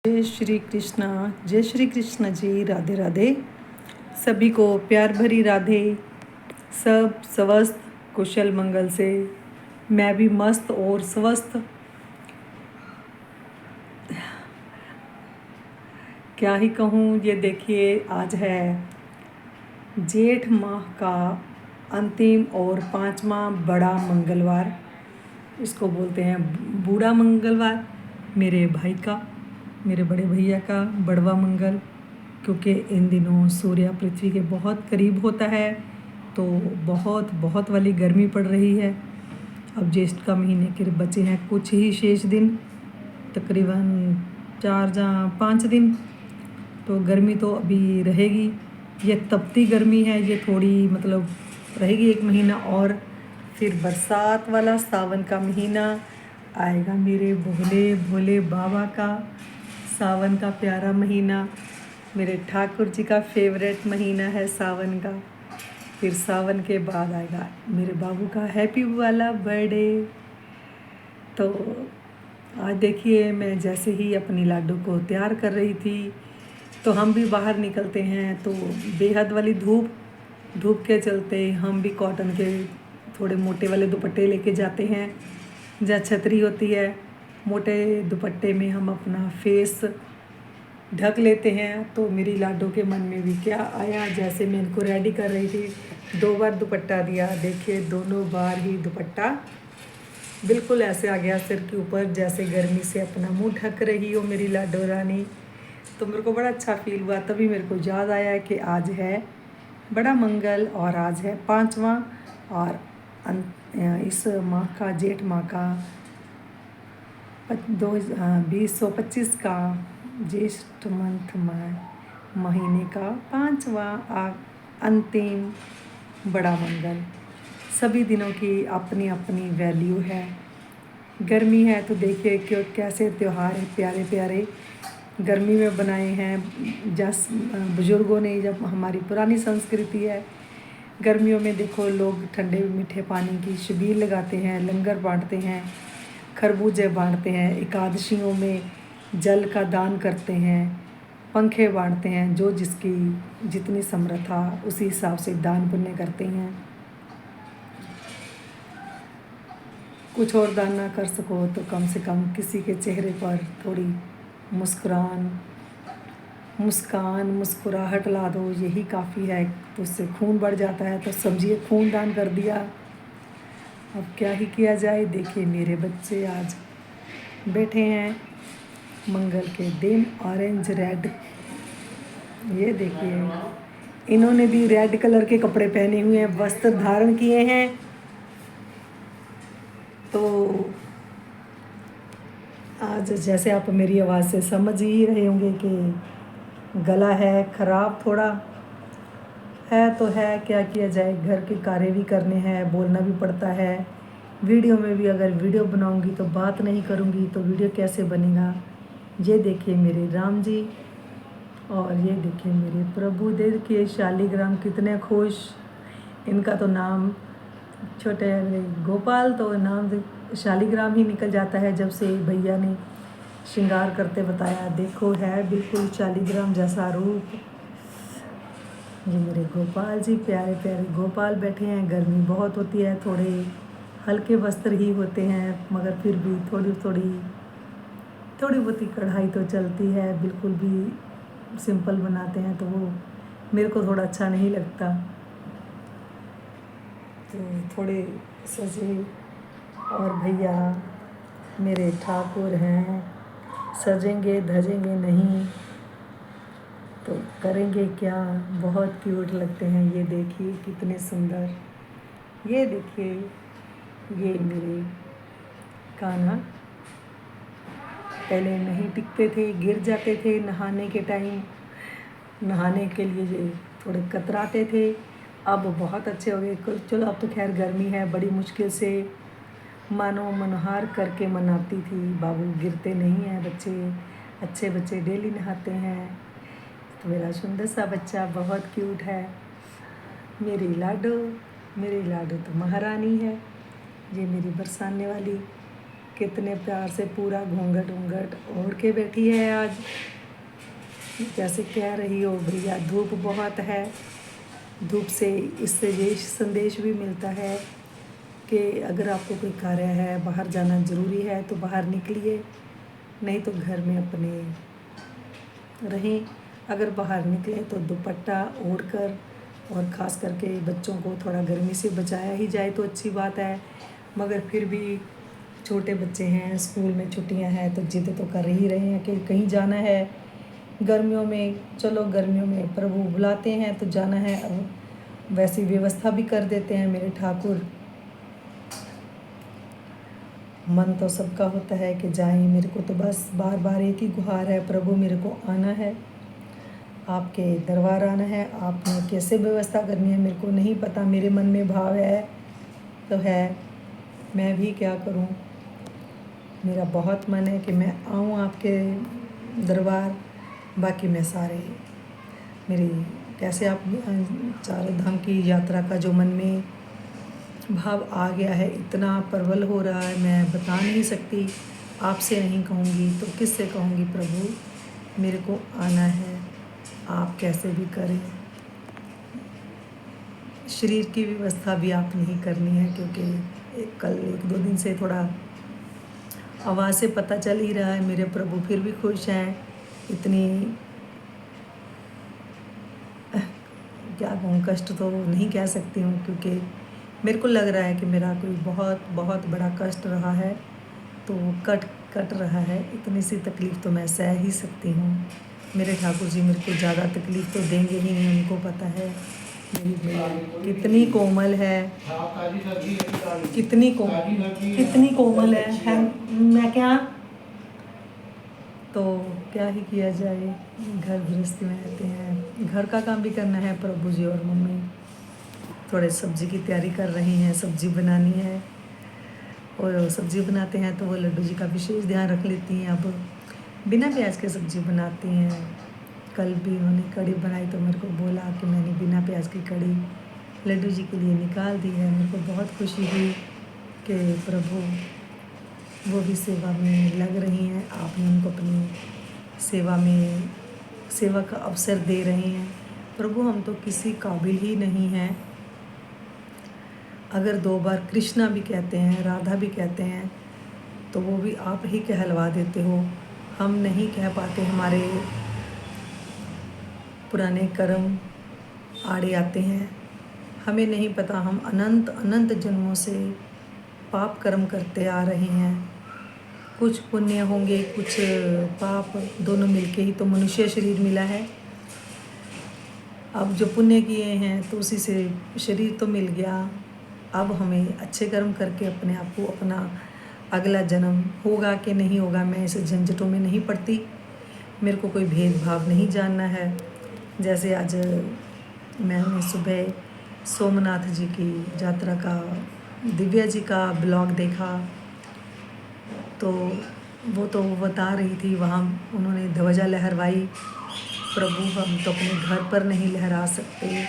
जय श्री कृष्ण जी। राधे राधे। सभी को प्यार भरी राधे। सब स्वस्थ कुशल मंगल से। मैं भी मस्त और स्वस्थ। क्या ही कहूँ। ये देखिए, आज है जेठ माह का अंतिम और 5वां बड़ा मंगलवार। इसको बोलते हैं बूढ़ा मंगलवार। मेरे भाई का, मेरे बड़े भैया का बड़वा मंगल, क्योंकि इन दिनों सूर्य पृथ्वी के बहुत करीब होता है, तो बहुत बहुत वाली गर्मी पड़ रही है। अब ज्येष्ठ का महीने के बचे हैं कुछ ही शेष दिन, तकरीबन 4 या 5 दिन। तो गर्मी तो अभी रहेगी। ये तपती गर्मी है, ये थोड़ी मतलब रहेगी 1 महीना और। फिर बरसात वाला सावन का महीना आएगा मेरे भोले भोले बाबा का। सावन का प्यारा महीना, मेरे ठाकुर जी का फेवरेट महीना है सावन का। फिर सावन के बाद आएगा मेरे बाबू का हैप्पी वाला बर्थडे। तो आज देखिए, मैं जैसे ही अपनी लाडू को तैयार कर रही थी, तो हम भी बाहर निकलते हैं तो बेहद वाली धूप के चलते हम भी कॉटन के थोड़े मोटे वाले दुपट्टे लेके जाते हैं। जहाँ छतरी होती है, मोटे दुपट्टे में हम अपना फेस ढक लेते हैं। तो मेरी लाडो के मन में भी क्या आया, जैसे मैं इनको रेडी कर रही थी, 2 बार दुपट्टा दिया। देखिए, दोनों बार ही दुपट्टा बिल्कुल ऐसे आ गया सिर के ऊपर, जैसे गर्मी से अपना मुंह ढक रही हो मेरी लाडो रानी। तो मेरे को बड़ा अच्छा फील हुआ। तभी मेरे को याद आया कि आज है बड़ा मंगल और आज है 5वां और इस माह का, जेठ माह का 2025 का ज्येष्ठ मंथ महीने का 5वां अंतिम बड़ा मंगल। सभी दिनों की अपनी अपनी वैल्यू है। गर्मी है तो देखिए क्यों कैसे त्यौहार है प्यारे प्यारे गर्मी में बनाए हैं। जस बुज़ुर्गों ने, जब हमारी पुरानी संस्कृति है, गर्मियों में देखो लोग ठंडे मीठे पानी की छबील लगाते हैं, लंगर बांटते हैं, खरबूजे बांटते हैं, एकादशियों में जल का दान करते हैं, पंखे बांटते हैं। जो जिसकी जितनी समर्था उसी हिसाब से दान पुण्य करते हैं। कुछ और दान ना कर सको तो कम से कम किसी के चेहरे पर थोड़ी मुस्कुराहट ला दो, यही काफ़ी है। तो उससे खून बढ़ जाता है। तो समझिए खून दान कर दिया। अब क्या ही किया जाए। देखिए, मेरे बच्चे आज बैठे हैं मंगल के दिन ऑरेंज रेड। ये देखिए, इन्होंने भी रेड कलर के कपड़े पहने हुए हैं, वस्त्र धारण किए हैं। तो आज जैसे आप मेरी आवाज़ से समझ ही रहे होंगे कि गला है ख़राब थोड़ा है, तो है क्या किया जाए। घर के कार्य भी करने हैं, बोलना भी पड़ता है। वीडियो में भी अगर वीडियो बनाऊंगी तो बात नहीं करूंगी तो वीडियो कैसे बनेगा। ये देखिए मेरे राम जी और ये देखिए मेरे प्रभु। देखिए शालिग्राम कितने खुश। इनका तो नाम छोटे गोपाल, तो नाम शालिग्राम ही निकल जाता है जब से भैया ने श्रृंगार करते बताया। देखो, है बिल्कुल शालिग्राम जैसा रूप। ये मेरे गोपाल जी, प्यारे प्यारे गोपाल बैठे हैं। गर्मी बहुत होती है, थोड़े हल्के वस्त्र ही होते हैं, मगर फिर भी थोड़ी बहुत कढ़ाई तो चलती है। बिल्कुल भी सिंपल बनाते हैं तो वो मेरे को थोड़ा अच्छा नहीं लगता। तो थोड़े सजे और भैया मेरे ठाकुर हैं, सजेंगे धजेंगे नहीं तो करेंगे क्या। बहुत क्यूट लगते हैं। ये देखिए कितने सुंदर। ये देखिए, ये मेरे कान्हा पहले नहीं टिकते थे, गिर जाते थे नहाने के टाइम। नहाने के लिए ये थोड़े कतराते थे, अब बहुत अच्छे हो गए। चलो, अब तो खैर गर्मी है, बड़ी मुश्किल से मानो मनोहार करके मनाती थी। बाबू गिरते नहीं हैं बच्चे, अच्छे बच्चे डेली नहाते हैं। तो मेरा सुंदर सा बच्चा बहुत क्यूट है। मेरी लाडो तो महारानी है। ये मेरी बरसाने वाली कितने प्यार से पूरा घूंघट घूंघट ओढ़ के बैठी है आज। जैसे कह रही हो भैया धूप बहुत है, धूप से इससे ये संदेश भी मिलता है कि अगर आपको कोई कार्य है, बाहर जाना ज़रूरी है तो बाहर निकलिए, नहीं तो घर में अपने रहें। अगर बाहर निकले तो दुपट्टा ओढ़ कर, और ख़ास करके बच्चों को थोड़ा गर्मी से बचाया ही जाए तो अच्छी बात है। मगर फिर भी छोटे बच्चे हैं, स्कूल में छुट्टियां हैं तो जिद तो कर ही रहे हैं कि कहीं जाना है गर्मियों में। चलो गर्मियों में प्रभु बुलाते हैं तो जाना है, अब वैसी व्यवस्था भी कर देते हैं मेरे ठाकुर। मन तो सबका होता है कि जाएं, मेरे को तो बस बार बार एक ही गुहार है, प्रभु मेरे को आना है, आपके दरबार आना है। आपने कैसे व्यवस्था करनी है मेरे को नहीं पता, मेरे मन में भाव है तो है, मैं भी क्या करूं। मेरा बहुत मन है कि मैं आऊं आपके दरबार। बाकी मैं सारे मेरी कैसे आप चारों धाम की यात्रा का जो मन में भाव आ गया है, इतना प्रबल हो रहा है, मैं बता नहीं सकती। आपसे नहीं कहूँगी तो किससे कहूँगी प्रभु, मेरे को आना है, आप कैसे भी करें। शरीर की व्यवस्था भी आप नहीं करनी है, क्योंकि कल 1-2 दिन से थोड़ा आवाज़ से पता चल ही रहा है मेरे प्रभु फिर भी खुश हैं। इतनी क्या कहूँ, कष्ट तो नहीं कह सकती हूँ, क्योंकि मेरे को लग रहा है कि मेरा कोई बहुत बहुत बड़ा कष्ट रहा है, तो वो कट रहा है। इतनी सी तकलीफ़ तो मैं सह ही सकती हूँ। मेरे ठाकुर जी मेरे को ज़्यादा तकलीफ़ तो देंगे ही नहीं, उनको पता है मेरी मैया कितनी कोमल है, कितनी कोमल है। मैं क्या, तो क्या ही किया जाए, घर गृहस्थी में रहते हैं, घर का काम भी करना है। प्रभु जी और मम्मी थोड़े सब्ज़ी की तैयारी कर रही हैं, सब्ज़ी बनानी है, और सब्ज़ी बनाते हैं तो वो लड्डू जी का विशेष ध्यान रख लेती हैं। अब बिना प्याज के सब्ज़ी बनाती हैं। कल भी उन्होंने कड़ी बनाई तो मेरे को बोला कि मैंने बिना प्याज की कड़ी लड्डू जी के लिए निकाल दी है। मेरे को बहुत खुशी हुई कि प्रभु वो भी सेवा में लग रही हैं, आपने उनको अपनी सेवा का अवसर दे रहे हैं। प्रभु हम तो किसी काबिल ही नहीं हैं। अगर 2 बार कृष्णा भी कहते हैं, राधा भी कहते हैं, तो वो भी आप ही कहलवा देते हो। हम नहीं कह पाते, हमारे पुराने कर्म आड़े आते हैं। हमें नहीं पता, हम अनंत अनंत जन्मों से पाप कर्म करते आ रहे हैं। कुछ पुण्य होंगे, कुछ पाप, दोनों मिलके ही तो मनुष्य शरीर मिला है। अब जो पुण्य किए हैं तो उसी से शरीर तो मिल गया। अब हमें अच्छे कर्म करके अपने आप को, अपना अगला जन्म होगा कि नहीं होगा, मैं इस झंझटों में नहीं पड़ती। मेरे को कोई भेदभाव नहीं जानना है। जैसे आज मैंने सुबह सोमनाथ जी की यात्रा का, दिव्या जी का ब्लॉग देखा, तो वो तो बता रही थी वहाँ उन्होंने ध्वजा लहरवाई। प्रभु हम तो अपने घर पर नहीं लहरा सकते,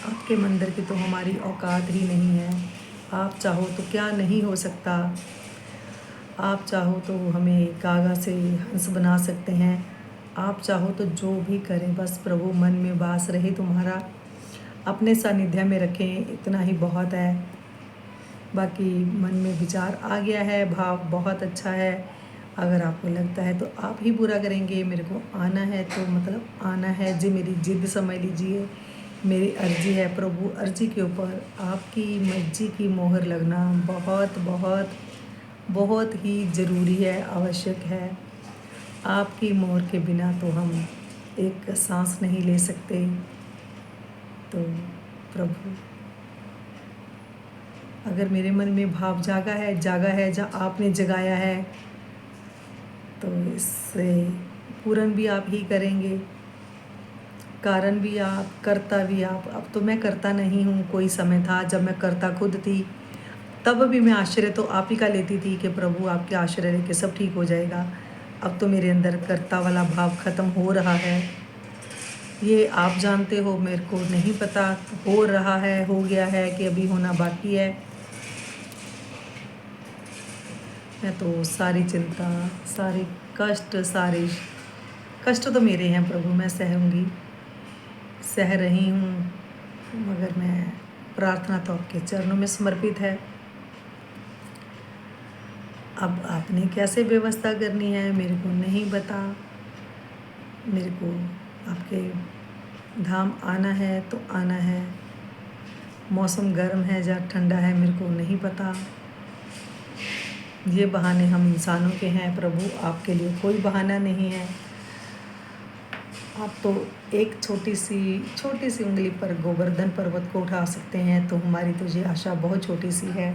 आपके मंदिर की तो हमारी औकात ही नहीं है। आप चाहो तो क्या नहीं हो सकता, आप चाहो तो हमें कागा से हंस बना सकते हैं, आप चाहो तो जो भी करें, बस प्रभु मन में वास रहे तुम्हारा, अपने सानिध्य में रखें, इतना ही बहुत है। बाकी मन में विचार आ गया है, भाव बहुत अच्छा है। अगर आपको लगता है तो आप ही पूरा करेंगे। मेरे को आना है तो मतलब आना है जी, मेरी जिद समझ लीजिए, मेरी अर्जी है। प्रभु अर्जी के ऊपर आपकी मर्जी की मोहर लगना बहुत बहुत बहुत ही ज़रूरी है, आवश्यक है। आपकी मोहर के बिना तो हम एक सांस नहीं ले सकते। तो प्रभु अगर मेरे मन में भाव जागा है जहाँ आपने जगाया है, तो इससे पूर्ण भी आप ही करेंगे, कारण भी आप, करता भी आप। अब तो मैं करता नहीं हूँ। कोई समय था जब मैं करता खुद थी, तब भी मैं आश्रय तो आप ही का लेती थी कि प्रभु आपके आश्रय लेके सब ठीक हो जाएगा। अब तो मेरे अंदर कर्ता वाला भाव ख़त्म हो रहा है, ये आप जानते हो, मेरे को नहीं पता हो रहा है, हो गया है कि अभी होना बाकी है। मैं तो सारी चिंता, सारे सारे कष्ट तो मेरे हैं प्रभु, मैं सहूँगी, सह रही हूँ, मगर मैं प्रार्थना तो आपके चरणों में समर्पित है। अब आपने कैसे व्यवस्था करनी है मेरे को नहीं पता। मेरे को आपके धाम आना है तो आना है। मौसम गर्म है या ठंडा है मेरे को नहीं पता। ये बहाने हम इंसानों के हैं प्रभु, आपके लिए कोई बहाना नहीं है। आप तो एक छोटी सी उंगली पर गोवर्धन पर्वत को उठा सकते हैं, तो हमारी तो ये आशा बहुत छोटी सी है।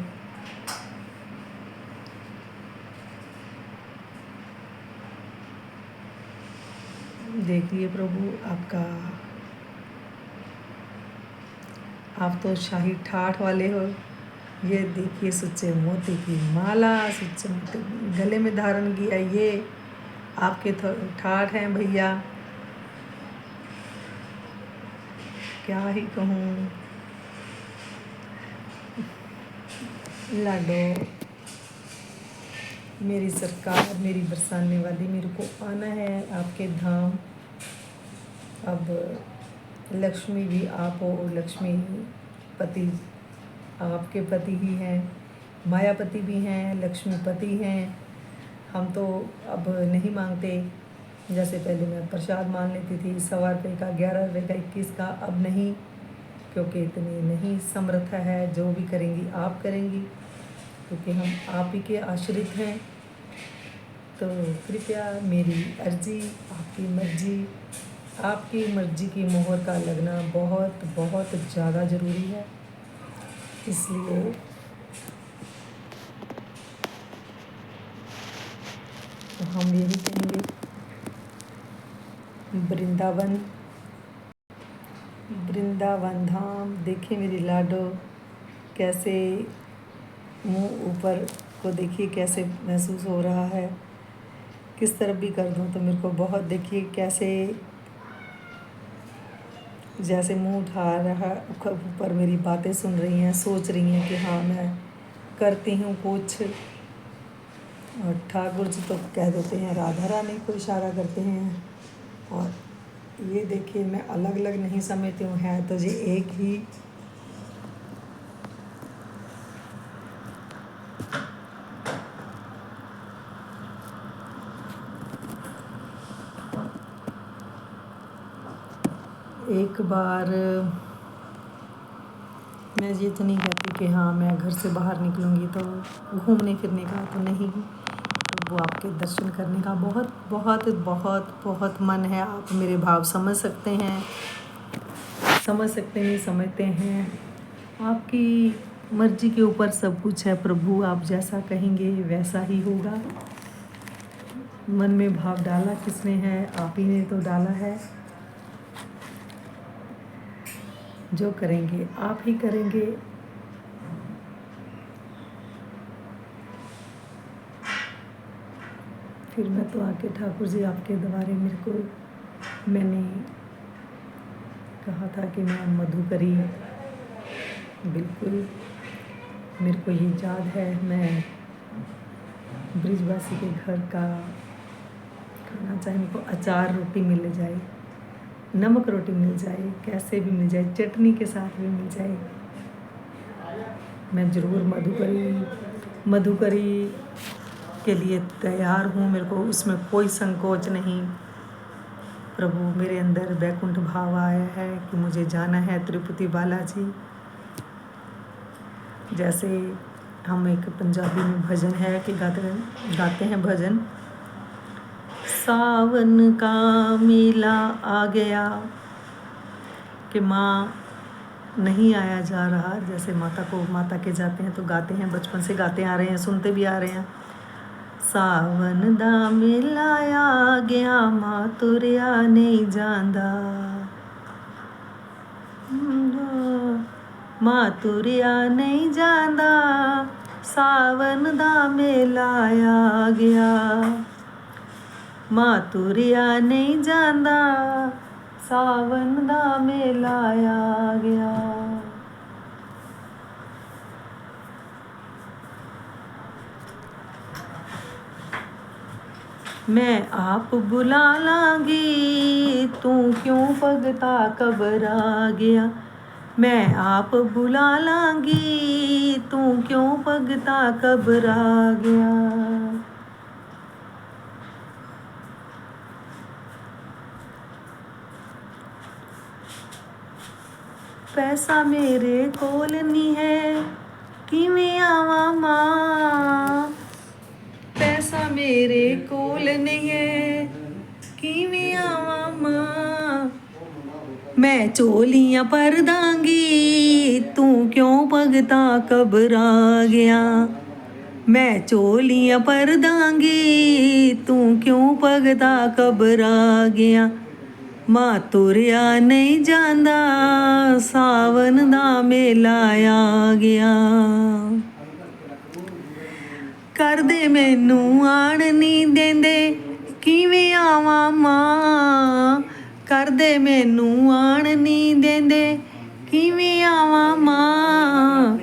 देखिए प्रभु, आप तो शाही ठाठ वाले हो। ये देखिए, सुच्चे मोती की माला सुच्चे मोती गले में धारण किया, ये आपके ठाठ हैं भैया, क्या ही कहूँ। लाडो मेरी सरकार, मेरी बरसाने वाली, मेरे को आना है आपके धाम। अब लक्ष्मी भी आप हो, लक्ष्मी पति आपके पति ही हैं, मायापति भी हैं, लक्ष्मीपति हैं। हम तो अब नहीं मांगते, जैसे पहले मैं प्रसाद मान लेती थी 1.25 रुपये का, 11 रुपये का, 21 का, अब नहीं, क्योंकि इतनी नहीं समर्थ है। जो भी करेंगी आप करेंगी, क्योंकि हम आप ही के आश्रित हैं। तो कृपया मेरी अर्जी, आपकी मर्जी की मोहर का लगना बहुत बहुत ज़्यादा ज़रूरी है। इसलिए तो हम यही कहेंगे, वृंदावन धाम। देखिए मेरी लाडो कैसे मुंह ऊपर को देखिए, कैसे महसूस हो रहा है। किस तरफ भी कर दूं तो मेरे को बहुत, देखिए कैसे जैसे मुंह उठा रहा ऊपर, मेरी बातें सुन रही हैं, सोच रही हैं कि हाँ मैं करती हूँ कुछ। और ठाकुर जी तो कह देते हैं, राधा रानी को इशारा करते हैं। और ये देखिए, मैं अलग अलग नहीं समझती हूँ, है तो ये एक ही। एक बार मैं ये तो नहीं कहती कि हाँ मैं घर से बाहर निकलूँगी तो घूमने फिरने का तो नहीं, वो आपके दर्शन करने का बहुत बहुत बहुत बहुत मन है। आप मेरे भाव समझ सकते हैं, नहीं समझते हैं। आपकी मर्जी के ऊपर सब कुछ है प्रभु, आप जैसा कहेंगे वैसा ही होगा। मन में भाव डाला किसने है? आप ही ने तो डाला है। जो करेंगे आप ही करेंगे। फिर मैं तो आके ठाकुर जी आपके द्वारे मैंने कहा था कि मैं मधुकरी, बिल्कुल मेरे को ये याद है, मैं ब्रिजवासी के घर का खाना चाहे, मेरे को अचार रोटी मिल जाए, नमक रोटी मिल जाए, कैसे भी मिल जाए, चटनी के साथ भी मिल जाए, मैं ज़रूर मधुकरी के लिए तैयार हूँ। मेरे को उसमें कोई संकोच नहीं। प्रभु मेरे अंदर वैकुंठ भाव आया है कि मुझे जाना है तिरुपति बालाजी। जैसे हम एक पंजाबी में भजन है कि गाते हैं भजन, सावन का मेला आ गया, कि माँ नहीं आया जा रहा। जैसे माता के जाते हैं तो गाते हैं, बचपन से गाते आ रहे हैं, सुनते भी आ रहे हैं। सावन दा मेला आ गया, माँ तुरिया नहीं जांदा, माँ तुरिया नहीं जांदा, सावन दा मेला आ गया, माँ तुरिया नहीं जांदा, सावन दा मेला आ गया। मैं आप बुला लांगी, तू क्यों भगता घबरा गया। मैं आप बुला लांगी, तू क्यों भगता घबरा गया। पैसा मेरे कोल नहीं है, किवें आवां मां। पैसा मेरे कोल नहीं है, किवें आवां मां। मैं झोलियां भर दांगी, तू क्यों भगता घबरा गया। मैं झोलियां भर दांगी, तू क्यों भगता घबरा गया। मां तुरिया नहीं जांदा, सावन दा मेला आ गया। ਕਰਦੇ ਮੈਨੂੰ ਆਣ ਨਹੀਂ ਦਿੰਦੇ, ਕਿਵੇਂ ਆਵਾਂ ਮਾਂ। ਕਰਦੇ ਮੈਨੂੰ ਆਣ ਨਹੀਂ ਦਿੰਦੇ, ਕਿਵੇਂ ਆਵਾਂ ਮਾਂ।